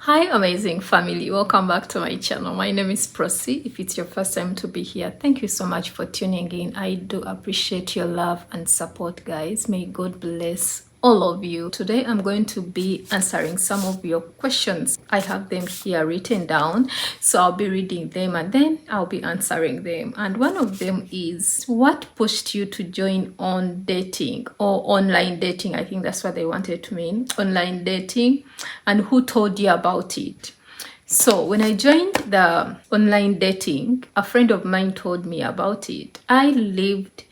Hi amazing family, welcome back to my channel. My name is Procy. If it's your first time to be here, thank you so much for tuning in. I do appreciate your love and support, guys. May God bless all of you. Today I'm going to be answering some of your questions. I have them here written down, so I'll be reading them and then I'll be answering them. And one of them is, what pushed you to join on dating or online dating? I think that's what they wanted to mean, online dating, and who told you about it? So when I joined the online dating, a friend of mine told me about it. I lived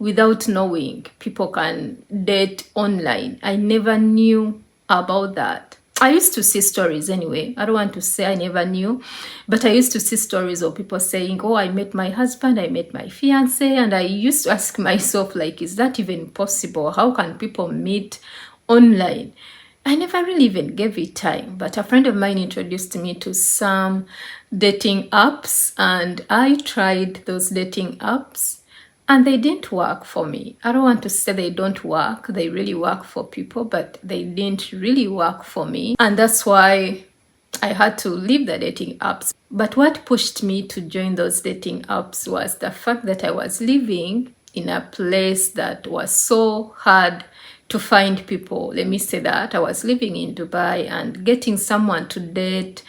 without knowing people can date online. I never knew about that. I used to see stories anyway. I don't want to say I never knew, but I used to see stories of people saying, oh, I met my husband, I met my fiance. And I used to ask myself, like, is that even possible? How can people meet online? I never really even gave it time, but a friend of mine introduced me to some dating apps and I tried those dating apps and they didn't work for me. I don't want to say they don't work. They really work for people, but they didn't really work for me. And that's why I had to leave the dating apps. But what pushed me to join those dating apps was the fact that I was living in a place that was so hard to find people. Let me say that. I was living in Dubai and getting someone to date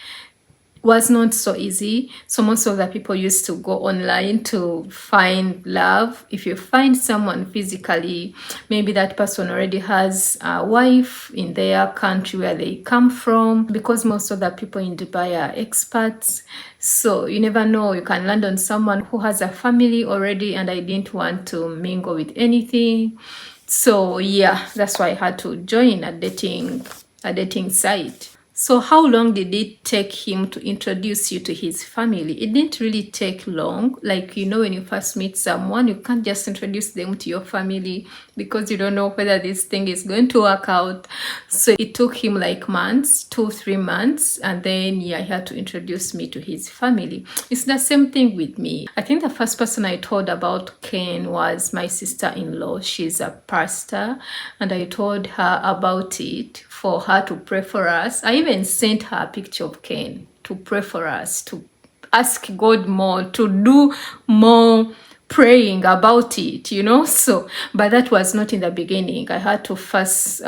was not so easy. So most of the people used to go online to find love. If you find someone physically, maybe that person already has a wife in their country where they come from, because most of the people in Dubai are expats. So you never know, you can land on someone who has a family already, and I didn't want to mingle with anything. So yeah, that's why I had to join a dating site. So how long did it take him to introduce you to his family? It didn't really take long. Like, you know, when you first meet someone, you can't just introduce them to your family because you don't know whether this thing is going to work out. So it took him like months, 2-3 months. And then, yeah, he had to introduce me to his family. It's the same thing with me. I think the first person I told about Ken was my sister-in-law. She's a pastor. And I told her about it for her to pray for us. I even sent her a picture of Ken to pray for us, to ask God more, to do more praying about it, you know. So, but that was not in the beginning. I had to first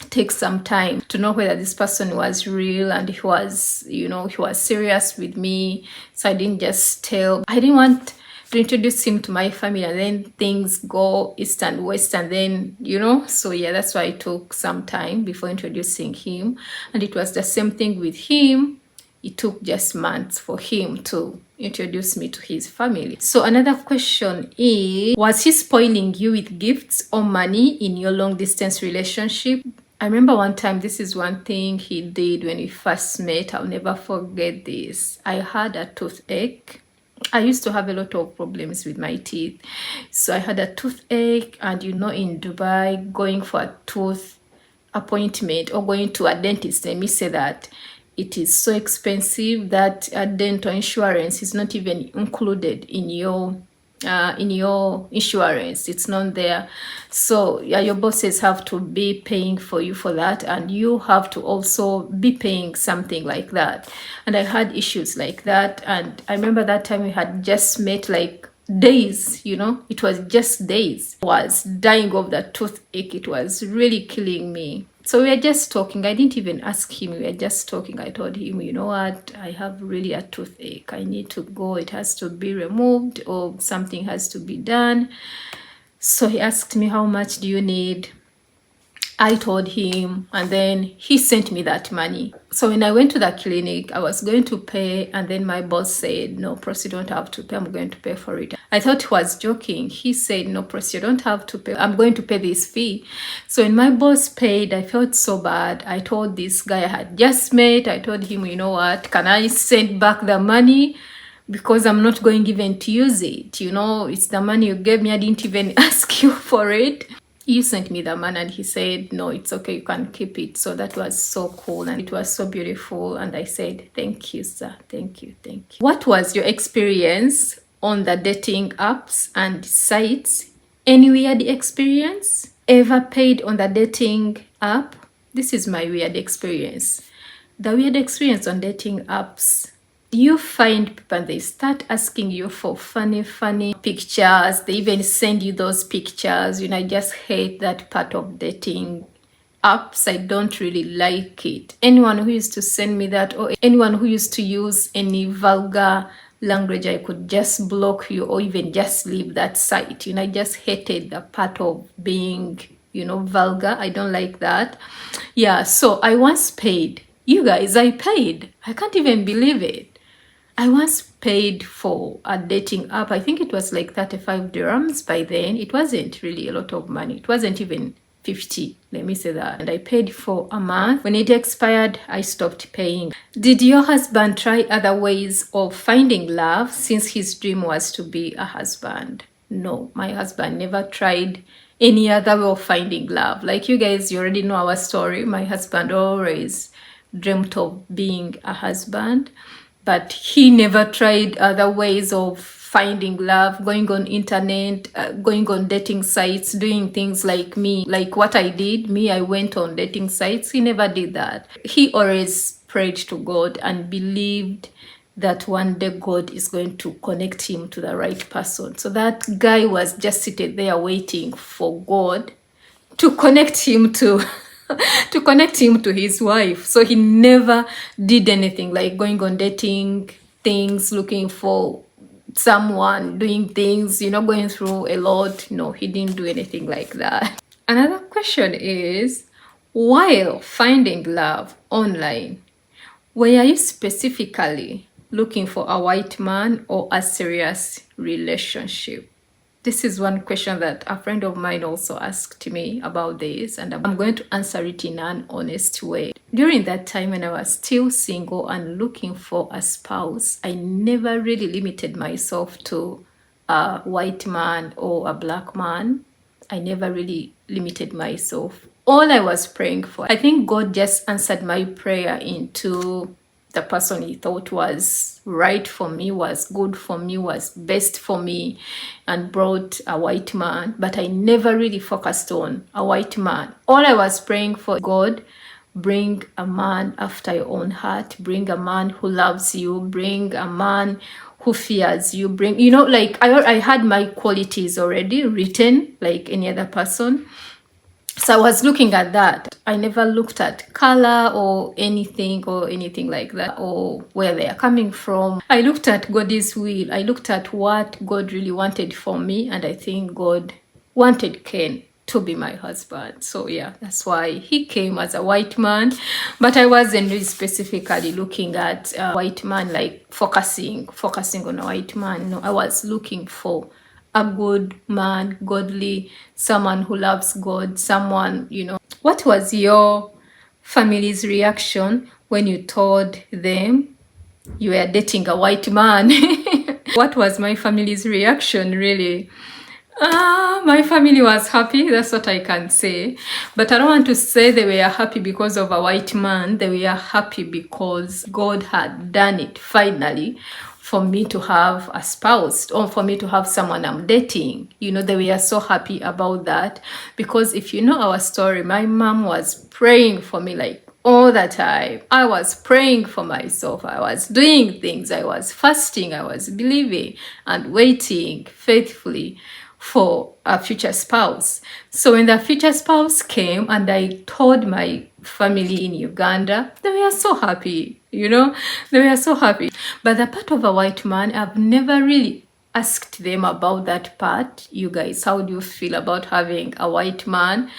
take some time to know whether this person was real and he was, you know, he was serious with me. So I didn't just tell. I didn't want to introduce him to my family and then things go east and west, and then, you know. So yeah, that's why it took some time before introducing him. And it was the same thing with him. It took just months for him to introduce me to his family. So another question is, was he spoiling you with gifts or money in your long distance relationship? I remember one time, this is one thing he did when we first met. I'll never forget this. I had a toothache. I used to have a lot of problems with my teeth. So I had a toothache, and you know, in Dubai, going for a tooth appointment or going to a dentist, let me say that, it is so expensive that a dental insurance is not even included in your insurance. It's not there. So yeah, your bosses have to be paying for you for that, and you have to also be paying something like that. And I had issues like that, and I remember that time we had just met like days, you know, it was just days. I was dying of that toothache. It was really killing me. So we were just talking. I didn't even ask him. We were just talking. I told him, you know what? I have really a toothache. I need to go. It has to be removed or something has to be done. So he asked me, how much do you need? I told him, and then he sent me that money. So when I went to the clinic, I was going to pay, and then my boss said, no, Prosy, you don't have to pay. I'm going to pay for it. I thought he was joking. He said, no, Prosy, you don't have to pay. I'm going to pay this fee. So when my boss paid, I felt so bad. I told this guy I had just met, I told him, you know what, can I send back the money? Because I'm not going even to use it. You know, it's the money you gave me. I didn't even ask you for it. You sent me the money, and he said, no, it's okay, you can keep it. So that was so cool, and it was so beautiful. And I said, thank you, sir. Thank you. Thank you. What was your experience on the dating apps and sites? Any weird experience? Ever paid on the dating app? This is my weird experience. The weird experience on dating apps. You find people and they start asking you for funny pictures. They even send you those pictures. I just hate that part of dating apps. I don't really like it. Anyone who used to send me that, or anyone who used to use any vulgar language, I could just block you or even just leave that site. I just hated the part of being, vulgar. I don't like that. Yeah, so I once paid. You guys, I paid. I can't even believe it. I once paid for a dating app. I think it was like 35 dirhams by then. It wasn't really a lot of money. It wasn't even 50, let me say that. And I paid for a month. When it expired, I stopped paying. Did your husband try other ways of finding love since his dream was to be a husband? No, my husband never tried any other way of finding love. Like you guys, you already know our story. My husband always dreamt of being a husband, but he never tried other ways of finding love, going on internet, going on dating sites, doing things like me, like what I did. I went on dating sites. He never did that. He always prayed to God and believed that one day God is going to connect him to the right person. So that guy was just seated there waiting for God to connect him to his wife. So he never did anything like going on dating things, looking for someone, doing things, going through a lot. No, he didn't do anything like that. Another question is, while finding love online, were you specifically looking for a white man or a serious relationship? This is one question that a friend of mine also asked me about this, and I'm going to answer it in an honest way. During that time when I was still single and looking for a spouse, I never really limited myself to a white man or a black man. I never really limited myself. All I was praying for, I think God just answered my prayer into the person he thought was right for me, was good for me, was best for me, and brought a white man. But I never really focused on a white man. All I was praying for, God, bring a man after your own heart, bring a man who loves you, bring a man who fears you, bring, like I had my qualities already written like any other person. So I was looking at that. I never looked at color or anything like that, or where they are coming from. I looked at God's will. I looked at what God really wanted for me, and I think God wanted Ken to be my husband. So yeah, that's why he came as a white man. But I wasn't really specifically looking at a white man, like focusing on a white man. No, I was looking for a good man, godly, someone who loves God, someone, What was your family's reaction when you told them you were dating a white man? What was my family's reaction, really? My family was happy, that's what I can say. But I don't want to say they were happy because of a white man. They were happy because God had done it finally, for me to have a spouse, or for me to have someone I'm dating. They were so happy about that, because if you know our story, my mom was praying for me like all the time. I was praying for myself. I was doing things. I was fasting. I was believing and waiting faithfully for a future spouse. So when the future spouse came and I told my family in Uganda, they were so happy, they were so happy. But the part of a white man, I've never really asked them about that part. You guys, how do you feel about having a white man?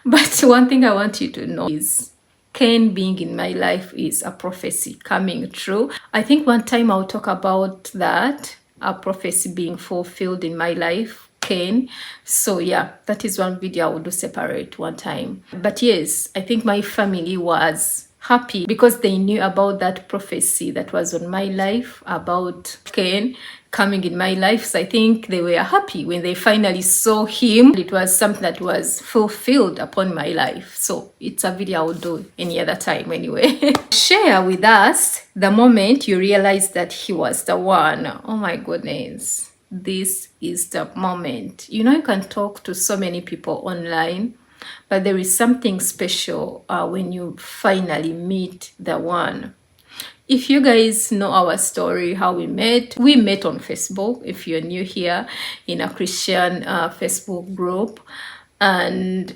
But one thing I want you to know is Ken being in my life is a prophecy coming true. I think one time I'll talk about that, a prophecy being fulfilled in my life, Ken. So yeah, that is one video I will do separate one time. But yes, I think my family was happy because they knew about that prophecy that was on my life about Ken coming in my life. So I think they were happy when they finally saw him. It was something that was fulfilled upon my life. So it's a video I will do any other time anyway. Share with us the moment you realized that he was the one. Oh my goodness. This is the moment. You can talk to so many people online, but there is something special when you finally meet the one. If you guys know our story, how we met on Facebook. If you're new here, in a Christian Facebook group. And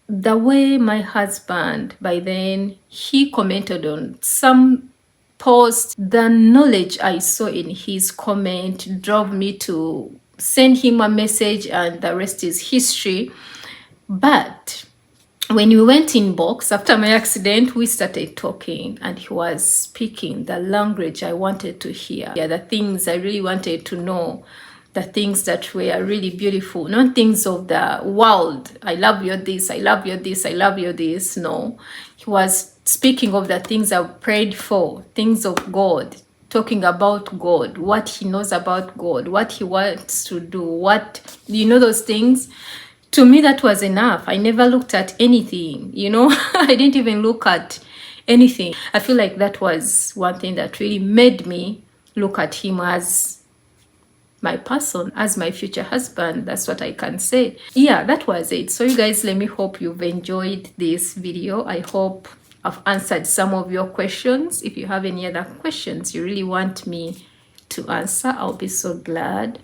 the way my husband, by then, he commented on some post, the knowledge I saw in his comment drove me to send him a message, and the rest is history. But when we went in box after my accident, we started talking, and he was speaking the language I wanted to hear. Yeah, the things I really wanted to know, the things that were really beautiful, not things of the world. I love you this, I love you this, I love you this. No, he was speaking of the things I prayed for, things of God, talking about God, what he knows about God, what he wants to do, what, those things. To me, that was enough. I never looked at anything, I didn't even look at anything. I feel like that was one thing that really made me look at him as my person, as my future husband. That's what I can say. Yeah, that was it. So you guys, let me hope you've enjoyed this video. I hope I've answered some of your questions. If you have any other questions you really want me to answer, I'll be so glad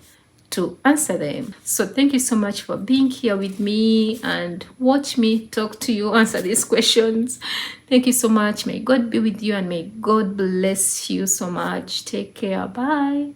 to answer them. So thank you so much for being here with me and watch me talk to you, answer these questions. Thank you so much. May God be with you and may God bless you so much. Take care. Bye.